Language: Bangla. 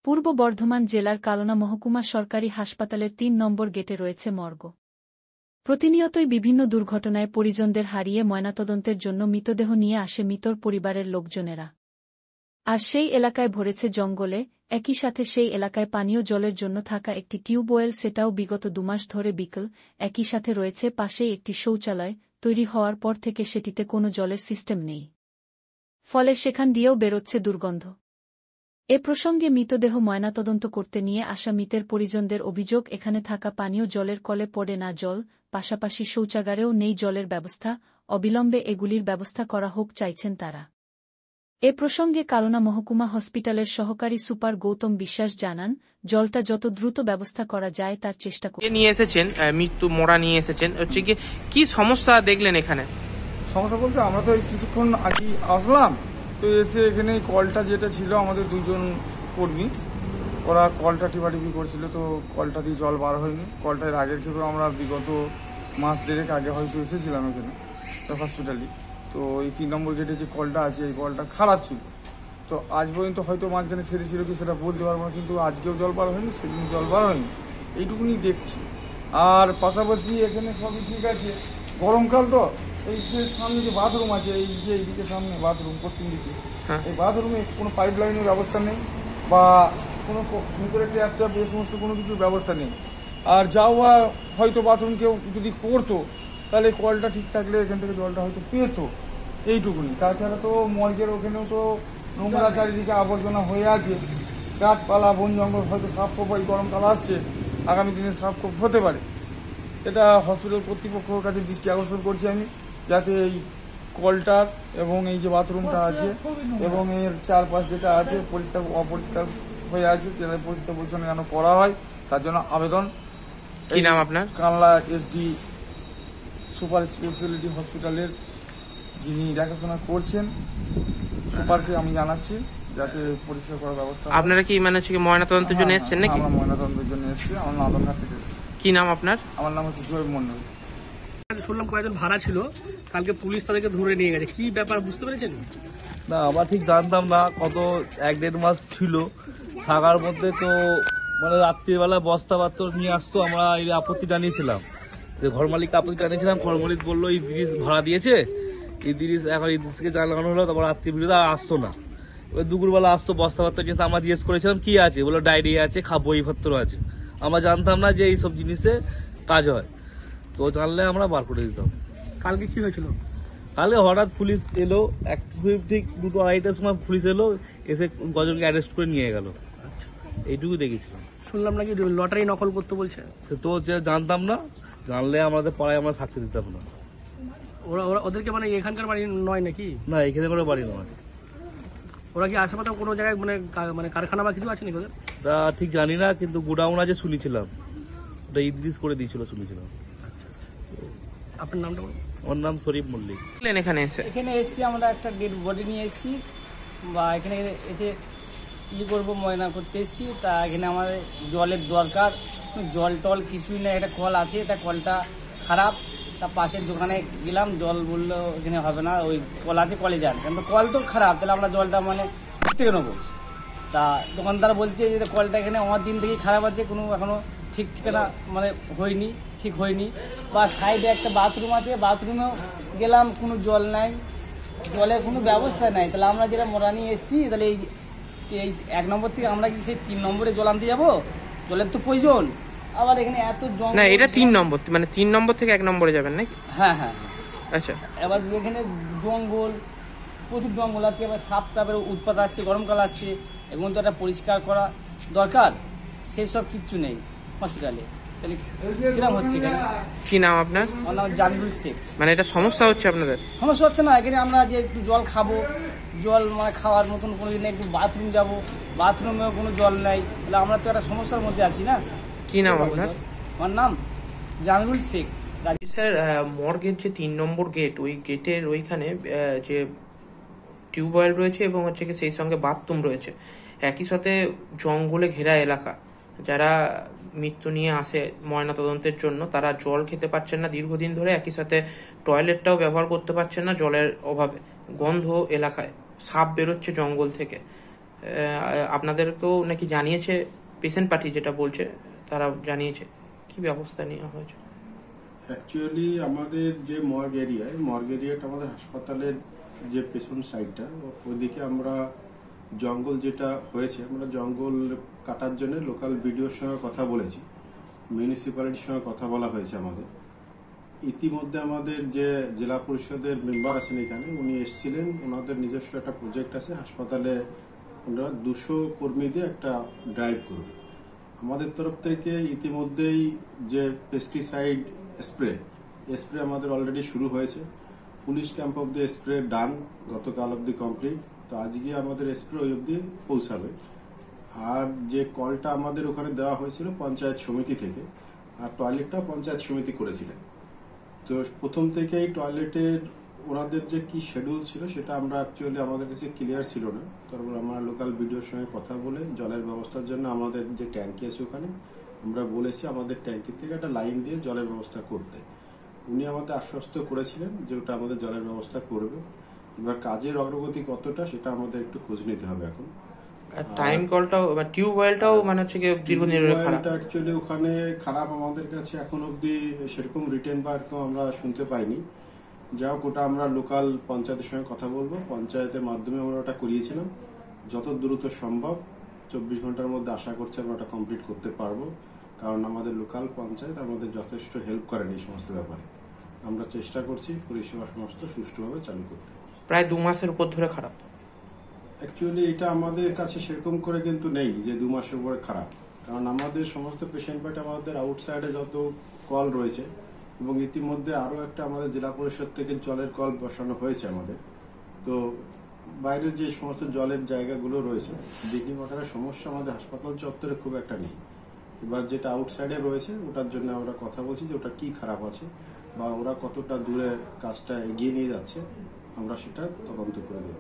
পূর্ব বর্ধমান জেলার কালনা মহকুমা সরকারি হাসপাতালের ৩ নম্বর গেটে রয়েছে মর্গ। প্রতিনিয়তই বিভিন্ন দুর্ঘটনায় পরিজনদের হারিয়ে ময়নাতদন্তের জন্য মৃতদেহ নিয়ে আসে মৃতর পরিবারের লোকজনেরা। আর সেই এলাকায় ভরেছে জঙ্গলে, একই সাথে সেই এলাকায় পানীয় জলের জন্য থাকা একটি টিউবওয়েল, সেটাও বিগত ২ মাস ধরে বিকল। একই সাথে রয়েছে পাশেই একটি শৌচালয়, তৈরি হওয়ার পর থেকে সেটিতে কোনো জলের সিস্টেম নেই, ফলে সেখান দিয়েও বেরোচ্ছে দুর্গন্ধ। এ প্রসঙ্গে মৃতদেহ ময়নাতদন্ত করতে নিয়ে আসা মৃতের পরিজনদের অভিযোগ, এখানে থাকা পানীয় জলের কলে পড়ে না জল, পাশাপাশি শৌচাগারেও নেই জলের ব্যবস্থা। অবিলম্বে এগুলির ব্যবস্থা করা হোক চাইছেন তারা। এ প্রসঙ্গে কালনা মহকুমা হসপিটালের সহকারী সুপার গৌতম বিশ্বাস জানান, জলটা যত দ্রুত ব্যবস্থা করা যায় তার চেষ্টা করছেন। নিয়ে এসেছেন মৃত্যু মোড়া নিয়ে এসেছেন, হচ্ছে কি সমস্যা দেখলেন এখানে? সমস্যা বলতে আমরা তো কিছুক্ষণ আগে আসলাম, তো এসে এখানে কলটা যেটা ছিল আমাদের 2জন কর্মী, ওরা কলটা টিপাটিপি করছিল, তো কলটা দিয়ে জল বার হয়নি। কলটার আগের ক্ষেত্রে আমরা বিগত মাস দেড়েক আগে হয়তো এসেছিলাম এখানে হসপিটালে, তো এই 3 নম্বর গেটে যে কলটা আছে এই কলটা খারাপ ছিল। তো আজ পর্যন্ত হয়তো মাঝখানে সেরেছিল কি সেটা বলতে পারবো না, কিন্তু আজকেও জল বার হয়নি, সেদিন জল বার হয়নি, এইটুকুনি দেখছি। আর পাশাপাশি এখানে সবই ঠিক আছে, গরমকাল তো এই যে সামনে যে বাথরুম আছে, এই যে এইদিকে সামনে বাথরুম পশ্চিম দিকে, এই বাথরুমে কোনো পাইপ লাইনের ব্যবস্থা নেই বা কোনো ভিতরে ট্যাপ ট্যাপ এই সমস্ত কোনো কিছুর ব্যবস্থা নেই। আর যাওয়া হয়তো বাথরুম কেউ যদি করতো তাহলে কলটা ঠিক থাকলে এখান থেকে জলটা হয়তো পেতো, এইটুকুনি। তাছাড়া তো মর্গের ওখানেও তো নোংরা চারিদিকে আবর্জনা হয়ে আছে, গাছপালা বন জঙ্গল হয়তো সাফ করবো, এই গরমকাল আসছে, আগামী দিনে সাফ হতে পারে। এটা হসপিটাল কর্তৃপক্ষের কাছে দৃষ্টি আকর্ষণ করছি আমি, যাতে এই কলটার এবং এই যে বাথরুমটা আছে এবং এর চারপাশ যেটা আছে পরিষ্কার অপরিষ্কার হয়ে আছে, যেটা পরিষ্কার পরিচ্ছন্ন যেন করা হয়, তার জন্য আবেদন। কি নাম আপনার? কালনা এসডি সুপার স্পেশালিটি হসপিটালের যিনি দেখাশোনা করছেন সুপারকে আমি জানাচ্ছি যাতে পরিষ্কার করার ব্যবস্থা। আপনারা কি মানে ময়নাতদন্তের জন্য এসেছেন নাকি? আমরা ময়নাতদন্তের জন্য এসেছি, আমার নাদনঘাট থেকে এসেছি। কি নাম আপনার? আমার নাম হচ্ছে জয় মন্ডল। শুনলাম কয়েকজন ভাড়া ছিল, কালকে পুলিশ তাদেরকে ধরে নিয়ে গেছে, কি ব্যাপার বুঝতে পেরেছেন? না, আমরা ঠিক জানতাম না, কত 1-1.5 মাস ছিল থাকার মধ্যে, তো মানে রাত্রিবেলা বস্তা পাত্র নিয়ে আসতো, আমরা এই আপত্তি জানিয়েছিলাম, যে ঘর মালিককে আপত্তি জানিয়েছিলাম। ঘর মালিক বললো ইদ্রিস ভাড়া দিয়েছে, এখন ইদ্রিসকে জানানো হলো, তারপর রাত্রি বিরুদ্ধে আর আসতো না। এবার দুপুরবেলা আসতো বস্তা পাত্র, কিন্তু আমরা জিজ্ঞেস করেছিলাম কি আছে, বললো ডায়রিয়া আছে, বই পত্র আছে। আমরা জানতাম না যে এইসব জিনিসে কাজ হয়, তো জানলে আমরা বার করে দিতাম। কালকে কি হয়েছিল? কালকে হঠাৎ পুলিশ এলো, ঠিক 2-2:30টার সময় পুলিশ এলো, এসে কজনকে অ্যারেস্ট করে নিয়ে গেল। এইটুকু দেখেছিলাম। শুনলাম নাকি লটারি নকল করতে বলছে, তো জানতাম না, জানলে আমাদের পাড়ায় আমরা থাকতে দিতাম না। ওদেরকে মানে এখানকার বাড়ি নয় নাকি? না, এখানে কোনো বাড়ি নয়। ওরা কি আশেপাশে কোনো জায়গায় মানে কারখানা বা কিছু আছে নাকি ওদের? তা ঠিক জানি না, কিন্তু গোডাউন আছে শুনেছিলাম, ওটা ইদ্রিস করে দিয়েছিল শুনেছিলাম। আপনার নামটা বলুন। ওর নাম শরীফ মল্লিক। এখানে এসেছি আমরা একটা ডেড বডি নিয়ে এসেছি, বা এখানে এসে করবো ময়না করতে এসেছি। তা এখানে আমাদের জলের দরকার, জল টল কিছুই না, একটা কল আছে, এটা কলটা খারাপ। তা পাশের দোকানে গেলাম, জল বললো এখানে হবে না, ওই কল আছে কলে যান, কিন্তু কল তো খারাপ, তাহলে আমরা জলটা মানে থেকে নেবো। তা দোকানদার বলছে যে কলটা এখানে আমার দিন থেকেই খারাপ আছে, কোনো এখনো ঠিক ঠিকানা মানে ঠিক হয়নি। বা সাইডে একটা বাথরুম আছে, বাথরুমেও গেলাম, কোনো জল নাই, জলের কোনো ব্যবস্থা নাই। তাহলে আমরা যেটা মোড়া নিয়ে এসেছি, তাহলে এই 1 নম্বর থেকে আমরা কি সেই 3 নম্বরে জল আনতে যাবো? জলের তো প্রয়োজন। আবার এখানে এত জঙ্গল। না, এটা 3 নম্বর, মানে 3 নম্বর থেকে 1 নম্বরে যাবেন নাকি? হ্যাঁ হ্যাঁ। আচ্ছা। এবার এখানে জঙ্গল, প্রচুর জঙ্গল আছে, এবার সাপ টাপের উৎপাত আসছে, গরমকাল আসছে, এখন তো একটা পরিষ্কার করা দরকার, সেই সব কিচ্ছু নেই হসপিটালে। তাহলে কিরকম হচ্ছে? কি নাম আপনার? আমার নাম জামিরুল শেখ। মানে এটা সমস্যা হচ্ছে আপনাদের? সমস্যা হচ্ছে না, এখানে আমরা যে একটু জল খাবো, জল মানে খাওয়ার মতন কোনো দিন একটু বাথরুম যাবো, বাথরুমেও কোনো জল নাই, তাহলে আমরা তো একটা সমস্যার মধ্যে আছি না। কি নাম আপনার? আমার নাম জামিরুল শেখ। স্যার, মর্গের যে 3 নম্বর গেট, ওই গেটের ওইখানে যে টিউবওয়েল রয়েছে এবং হচ্ছে কি সেই সঙ্গে বাথরুম রয়েছে, একই সাথে জঙ্গলে ঘেরা এলাকা, যারা মৃত্যু নিয়ে আসে ময়নাতদন্তের জন্য তারা জল খেতে পারছেন না দীর্ঘদিন ধরে, একই সাথে টয়লেটটাও ব্যবহার করতে পারছেন না জলের অভাবে। গন্ধ এলাকায়, সাপ বেরোচ্ছে জঙ্গল থেকে, আপনাদেরকেও নাকি জানিয়েছে পেশেন্ট পার্টি, যেটা বলছে তারা জানিয়েছে, কি ব্যবস্থা নেওয়া হয়েছে? অ্যাকচুয়ালি আমাদের যে মর্গ এরিয়াটা আমাদের হাসপাতালের যে পেছন সাইডটা, ওইদিকে আমরা জঙ্গল যেটা হয়েছে, আমরা জঙ্গল কাটার জন্য লোকাল বিডিওর সঙ্গে কথা বলেছি, মিউনিসিপ্যালিটির সঙ্গে কথা বলা হয়েছে আমাদের। ইতিমধ্যে আমাদের যে জেলা পরিষদের মেম্বার আছেন এখানে, উনি এসেছিলেন, ওনাদের নিজস্ব একটা প্রজেক্ট আছে হাসপাতালে, ওনারা 200 কর্মী দিয়ে একটা ড্রাইভ করবে। আমাদের তরফ থেকে ইতিমধ্যেই যে পেস্টিসাইড স্প্রে আমাদের অলরেডি শুরু হয়েছে। পুলিশ ক্যাম্প অব্দি স্প্রে ডান, গতকাল অব্দি কমপ্লিট। তো আজকে আমাদের স্প্রে ওই অব্দি পৌঁছাবে। আর যে কলটা আমাদের ওখানে দেওয়া হয়েছিল পঞ্চায়েত সমিতি থেকে, আর টয়লেটটা পঞ্চায়েত সমিতি করেছিলেন। তো প্রথম থেকেই টয়লেটের ওনাদের যে কি শিডিউল ছিল সেটা আমরা অ্যাকচুয়ালি আমাদের কাছে ক্লিয়ার ছিল না। তারপর আমরা লোকাল বিডিওর সঙ্গে কথা বলে জলের ব্যবস্থার জন্য আমাদের যে ট্যাঙ্কি আছে ওখানে আমরা বলেছি আমাদের ট্যাঙ্কি থেকে একটা লাইন দিয়ে জলের ব্যবস্থা করতে। উনি আমাদের আশ্বস্ত করেছিলেন যে ওটা আমাদের জলের ব্যবস্থা করবে। এবার কাজের অগ্রগতি কতটা সেটা আমাদের একটু খোঁজ নিতে হবে এখন। টাইম কলটাও টিউবওয়েলটাও মানে হচ্ছে কি দীর্ঘদিনের খারাপ? অ্যাকচুয়ালি ওখানে খারাপ আমাদের কাছে এখন অব্দি সেরকম রিটেন বা আমরা শুনতে পাইনি। যা হোক, ওটা আমরা লোকাল পঞ্চায়েতের সঙ্গে কথা বলবো, পঞ্চায়েতের মাধ্যমে আমরা ওটা করিয়েছিলাম। যত দ্রুত সম্ভব 24 ঘন্টার মধ্যে আশা করছি আমরা ওটা কমপ্লিট করতে পারবো, কারণ আমাদের লোকাল পঞ্চায়েত আমাদের যথেষ্ট হেল্প করেন এই সমস্ত ব্যাপারে। আমরা চেষ্টা করছি পরিষেবা সমস্ত সুষ্ঠুভাবে চালু করতে। প্রায় 2 মাসের উপর ধরে খারাপ। অ্যাকচুয়ালি এটা আমাদের কাছে সেরকম করে কিন্তু নেই যে 2 মাসের উপরে খারাপ, কারণ আমাদের সমস্ত পেশেন্ট পার্টি আমাদের আউটসাইডে যত কল রয়েছে, এবং ইতিমধ্যে আরো একটা আমাদের জেলা পরিষদ থেকে জলের কল বসানো হয়েছে আমাদের। তো বাইরের যে সমস্ত জলের জায়গাগুলো রয়েছে, ব্লিচিং ওয়াটারের সমস্যা আমাদের হাসপাতাল চত্বরে খুব একটা নেই। এবার যেটা আউটসাইডে রয়েছে ওটার জন্য আমরা কথা বলছি যে ওটা কি খারাপ আছে বা ওরা কতটা দূরে কাজটা এগিয়ে নিয়ে যাচ্ছে, আমরা সেটা তদন্ত করে দেব।